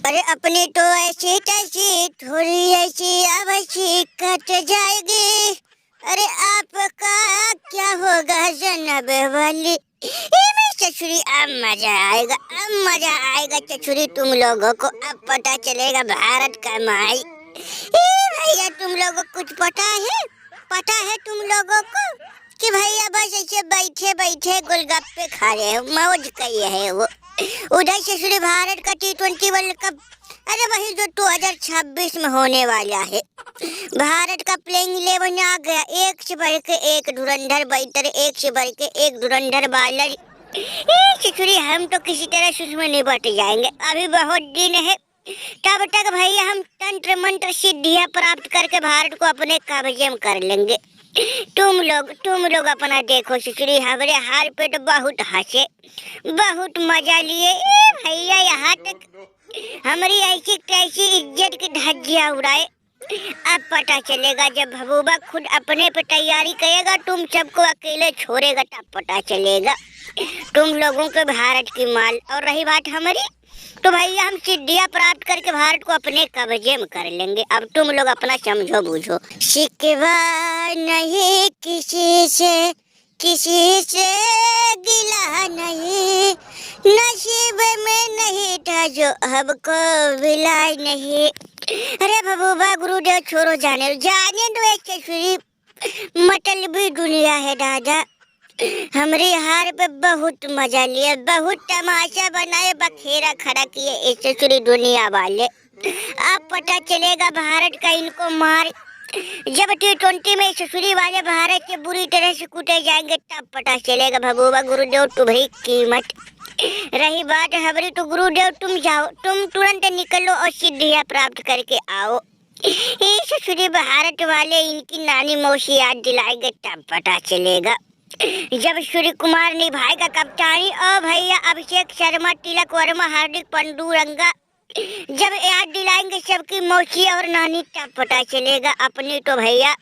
अरे अपनी तो ऐसी तैसी थोड़ी ऐसी अवैसी कट जाएगी। अरे आपका क्या होगा जनाब वाली। चचुरी अब मजा आएगा, अब मजा आएगा चचुरी तुम लोगों को। अब पता चलेगा भारत का माई। भैया तुम लोगों को कुछ पता है तुम लोगों को कि भैया बस ऐसे बैठे बैठे गोलगप्पे खा रहे हो, मौज कही है वो। उधर से श्री भारत का T20 वर्ल्ड कप, अरे वही जो 2026 में होने वाला है। भारत का प्लेइंग 11 आ गया, एक से बढ़ के एक धुरंधर बैटर, एक से बढ़ के एक धुरंधर बॉलर। छिछुरी हम तो किसी तरह सुषमा निपट जाएंगे, अभी बहुत दिन है। तब तक भैया हम तंत्र मंत्र सिद्धियां प्राप्त करके भारत को अपने कब्जे में कर लेंगे। तुम लोग अपना देखो छिछुरी, हमारे हार पे तो बहुत हंसे, बहुत मजा लिए भैया। यहाँ तक हमारी ऐसी कैसी इज्जत की धज्जियां उड़ाए। अब पता चलेगा जब महबूबा खुद अपने पे तैयारी करेगा, तुम सबको अकेले छोड़ेगा, तब पता चलेगा तुम लोगों के भारत की माल। और रही बात हमारी, तो भैया हम सिद्धियां प्राप्त करके भारत को अपने कब्जे में कर लेंगे। अब तुम लोग अपना समझो बूझो। शिकवा नहीं किसी से गिला नहीं, नसीब में नहीं था जो हमको मिला नहीं। अरे महबूबा गुरुदेव छोड़ो, जाने दो, एक चचुरी मतलबी दुनिया है दादा। हमारे हार पे बहुत मजा लिए, बहुत तमाशा बनाए, बखेरा खड़ा किए इस चचुरी दुनिया वाले। अब पता चलेगा भारत का इनको मार। जब T20 में ससुरी वाले भारत से बुरी तरह से कूटे जाएंगे, तब पता चलेगा महबूबा गुरुदेव तुम्हारी कीमत। रही बात हमारी, तो गुरुदेव तुम जाओ, तुम तुरंत निकलो और सिद्धियां प्राप्त करके आओ। ससुरी भारत वाले इनकी नानी मौसी याद दिलाएंगे, तब पता चलेगा। जब सूर्य कुमार निभाएगा कप्तानी, और भैया अभिषेक शर्मा, तिलक वर्मा, हार्दिक पांडुरंगा जब याद दिलाएंगे सबकी मौसी और नानी, तब पता चलेगा अपनी तो भैया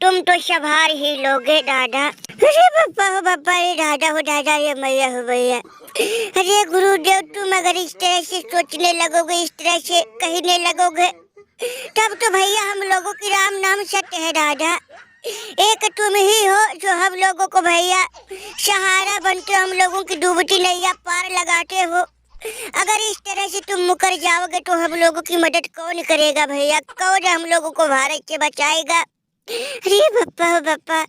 तुम तो संभार ही लोगे दादा। अरे पापा हो पापा, ये दादा हो दादा, ये मैया हो भैया। अरे गुरुदेव तुम अगर इस तरह से सोचने लगोगे, इस तरह से कहने लगोगे, तब तो भैया हम लोगों की राम नाम सत्य है दादा। एक तुम ही हो जो हम लोगों को भैया सहारा बनते हो, हम लोगों की डूबती नैया पार लगाते हो। अगर इस तरह से तुम मुकर जाओगे तो हम लोगों की मदद कौन करेगा भैया, कौन हम लोगों को भारत से बचाएगा। अरे पापा,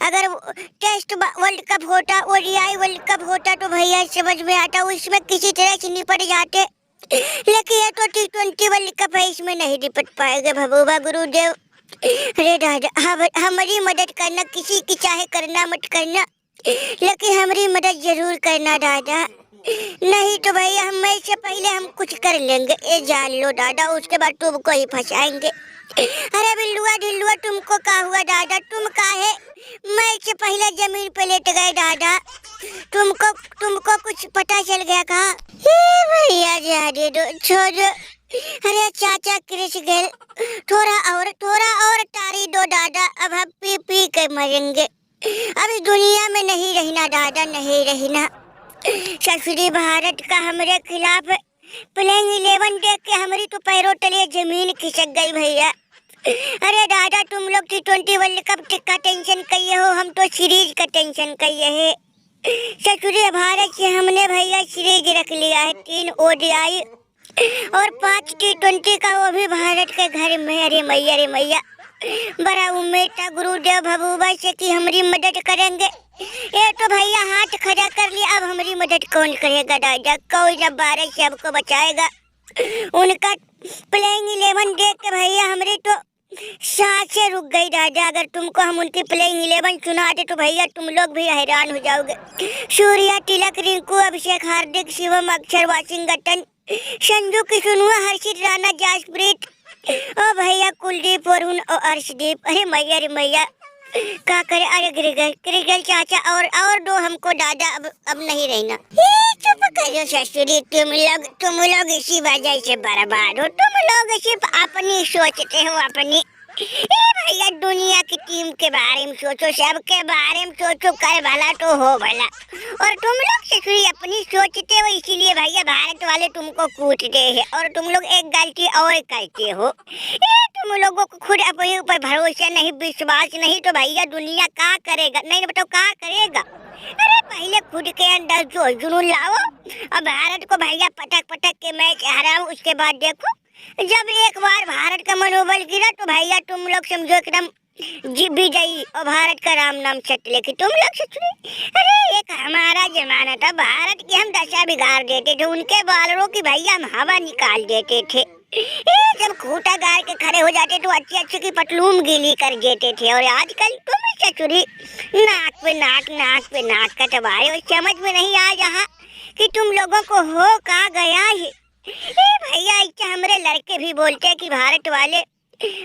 अगर टेस्ट वर्ल्ड कप होता, ODI वर्ल्ड कप होता तो भैया समझ में आता, उसमें किसी तरह से निपट जाते। लेकिन ये तो T20 वर्ल्ड कप है, इसमें नहीं निपट पाएंगे महबूबा गुरुदेव। अरे दादा हमारी मदद करना, किसी की चाहे करना मत करना, लेकिन हमारी मदद जरूर करना दादा। नहीं तो भैया हम से पहले हम कुछ कर लेंगे, ये जान लो दादा, उसके बाद तुमको ही फंसाएंगे। अरे बिल्लुआ ढिल्लुआ तुमको क्या हुआ दादा, तुम काहे मैं से पहले जमीन पे लेट गए दादा, तुमको कुछ पता चल गया कहा? भैया जाने दो, छोड़ो। अरे चाचा कृष गए, थोड़ा और तारी दो दादा, अब हम पी पी के मरेंगे। अभी दुनिया में नहीं रहना दादा, नहीं रहना। ससुरी भारत का हमारे खिलाफ प्लेइंग 11 देख के हमारी तो पैरों तले जमीन खिसक गई भैया। अरे दादा तुम लोग T20 वर्ल्ड कप का टेंशन कहिए हो, हम तो सीरीज का टेंशन कहिए है। ससुरी भारत से हमने भैया सीरीज रख लिया है, 3 ODI और 5 T20 का, वो भी भारत के घर में। अरे मैया बड़ा उम्मीद था गुरुदेव महबूबा से कि हमारी मदद करेंगे। ये तो भैया हाथ खड़ा कर लिया, अब हमारी मदद कौन करेगा दादा, कौन अब भारत से हमको बचाएगा। उनका प्लेइंग 11 देख के भैया हमारी तो सांसें रुक गई दादा। अगर तुमको हम उनकी प्लेइंग 11 सुनाते तो भैया तुम लोग भी हैरान हो जाओगे। सूर्या, तिलक, रिंकू, अभिषेक, हार्दिक, शिवम, अक्षर, वाशिंगटन, संजू, किशुनुआ, हर्षित, राणा, जासप्रीत, ओ भैया कुलदीप, वरुण और अर्शदीप। अरे मैया क्या करे। अरे गिरिगल चाचा और दो हमको दादा, अब नहीं रहना। चुप करो ससुरी, तुम लोग इसी वजह से बर्बाद हो, तुम लोग सिर्फ अपनी सोचते हो, अपनी। भैया दुनिया की टीम के बारे में सोचो, सबके बारे में सोचो, कर भला तो हो भला। और तुम लोग ससुरी अपनी सोचते हो, इसीलिए भैया भारत वाले तुमको कूटते हैं और तुम लोग एक गलती और करते हो। तुम लोगों को खुद अपने ऊपर भरोसा नहीं, विश्वास नहीं, तो भैया दुनिया क्या करेगा? नहीं बताओ क्या करेगा? अरे पहले खुद के अंदर जो जुनून लाओ और भारत को भैया पटक पटक के मैच हराओ, उसके बाद देखो जब एक बार भारत का मनोबल गिरा तो भैया तुम लोग समझो एकदम जीत भी गई और भारत का राम नाम छट लेके तुम लोग सचुरे। अरे एक हमारा जमाना था, भारत की हम दशा बिगाड़ देते थे, उनके बॉलरों की भैया हम हवा निकाल देते थे। जब खूंटा गाड़ के खड़े हो जाते तो अच्छे अच्छे की पतलून गीली कर देते थे। और आजकल तुम सचुरी नाक पे नाक, नाक पे नाक कटवाए और समझ में नहीं आ रहा कि तुम लोगों को हो का गया है। भैया ऐसा हमारे लड़के भी बोलते हैं कि भारत वाले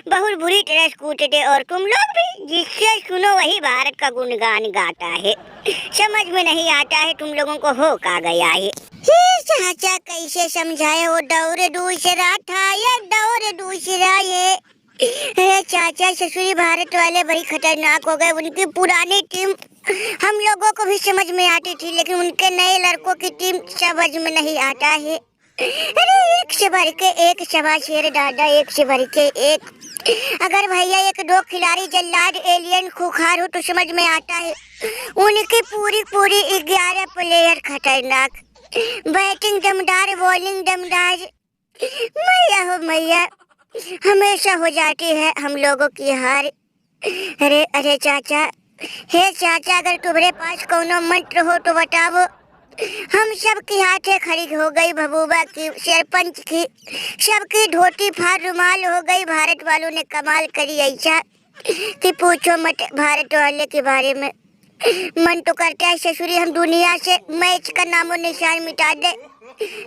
बहुत बुरी तरह कूटते और तुम लोग भी जिससे सुनो वही भारत का गुणगान गाता है। समझ में नहीं आता है तुम लोगों को हो का गया है। चाचा कैसे समझाए, वो दौरे दूसरा था या दौरे दूसरा ये। चाचा ससुरी भारत वाले बड़ी खतरनाक हो गए, उनकी पुरानी टीम हम लोगों को भी समझ में आती थी, लेकिन उनके नए लड़कों की टीम समझ में नहीं आता है। अरे एक से भर के एक सवा शेर दादा, एक से भर के एक। अगर भैया एक दो खिलाड़ी जल्लाद एलियन खुखार हो तो समझ में आता है। उनकी पूरी पूरी 11 प्लेयर खतरनाक, बैटिंग दमदार, बॉलिंग दमदार। मैया हो मैया, हमेशा हो जाती है हम लोगों की हार। अरे अरे चाचा, हे चाचा, अगर तुम्हारे पास कोनो मंत्र हो तो बताओ। हम सब की हाथे खड़ी हो गई महबूबा की, सरपंच की, सबकी धोती फाड़ रुमाल हो गई। भारत वालों ने कमाल करी ऐसा कि पूछो मत भारत वाले के बारे में। मन तो करता है ससुरी हम दुनिया से मैच का नामो निशान मिटा दे,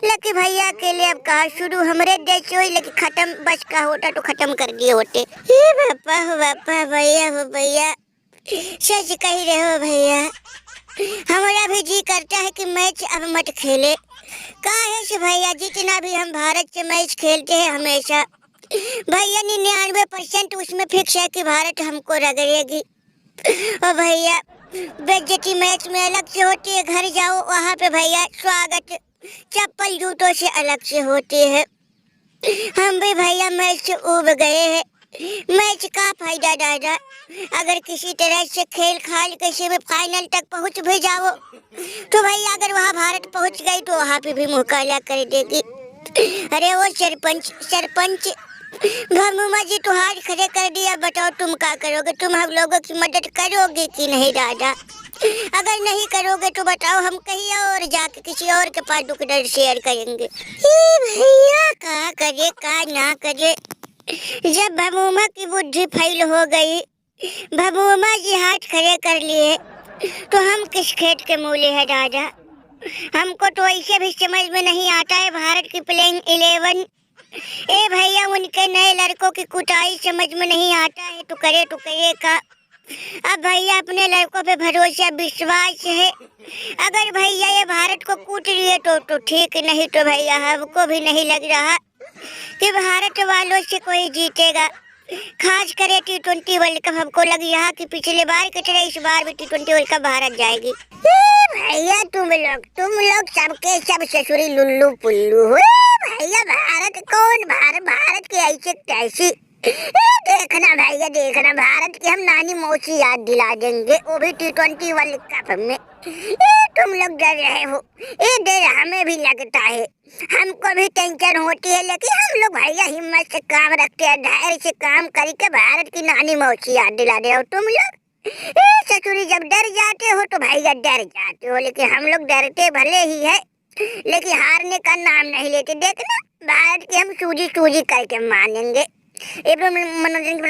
लेकिन भैया के लिए अब कहा शुरू हमारे देश हो, लेकिन खत्म बस का होता तो खत्म कर दिए होते। बापा हो बापा, भैया हो भैया, सच कह रहे हो भैया। हमारा भी जी करता है कि मैच अब मत खेले। काहे से भैया, जितना भी हम भारत से मैच खेलते हैं हमेशा भैया 99% उसमें फिक्स है कि भारत हमको रगड़ेगी। और भैया बेइज्जती मैच में अलग से होती है, घर जाओ वहाँ पे भैया स्वागत चप्पल जूतों से अलग से होती है। हम भी भैया मैच से उब गए हैं। मैच का फायदा दादा, अगर किसी तरह से खेल खाल किसी भी फाइनल तक पहुंच भी जाओ तो भैया अगर वहाँ भारत पहुंच गई तो वहाँ पे भी मुँह काला कर देगी। अरे वो सरपंच भमुमा जी तो हाथ खड़े कर दिया, बताओ तुम क्या करोगे? तुम हम लोगों की मदद करोगे कि नहीं दादा? अगर नहीं करोगे तो बताओ, हम कहीं और जाके किसी और के पास दुख दर्द शेयर करेंगे। भैया क्या करे क्या ना करे, जब भमुमा की बुद्धि फैल हो गई, भमुमा जी हाथ खड़े कर लिए, तो हम किस खेत के मूले है दादा? हमको तो ऐसे भी समझ में नहीं आता है भारत की प्लेइंग 11। भैया उनके नए लड़कों की कुटाई समझ में नहीं आता है, तो करे का। अब भैया अपने लड़कों पे भरोसा विश्वास है। अगर भैया ये भारत को कूट लिए तो ठीक, नहीं तो भैया हमको भी नहीं लग रहा कि भारत वालों से कोई जीतेगा। खास करे T20 वर्ल्ड कप हमको लग रहा कि पिछले बार की तरह इस बार भी T20 वर्ल्ड कप भारत जाएगी। भैया तुम लोग सबके सब ससुरी लुल्लू पुल्लू हो। भैया भारत कौन, भारत की ऐसी कैसी, देखना भैया देखना, भारत की हम नानी मौसी याद दिला देंगे, वो भी T20 वर्ल्ड कप में। तुम लोग डर रहे हो, ये डर हमें भी लगता है, हमको भी टेंशन होती है, लेकिन हम लोग भैया हिम्मत से काम रखते हैं, धैर्य से काम करके भारत की नानी मौसी याद दिला रहे हो तुम लोग। ससुरी जब डर जाते हो तो भैया डर जाते हो, लेकिन हम लोग डरते भले ही है, लेकिन हारने का नाम नहीं लेते। देखना भारत की हम सूजी करके मानेंगे। मनोरंजन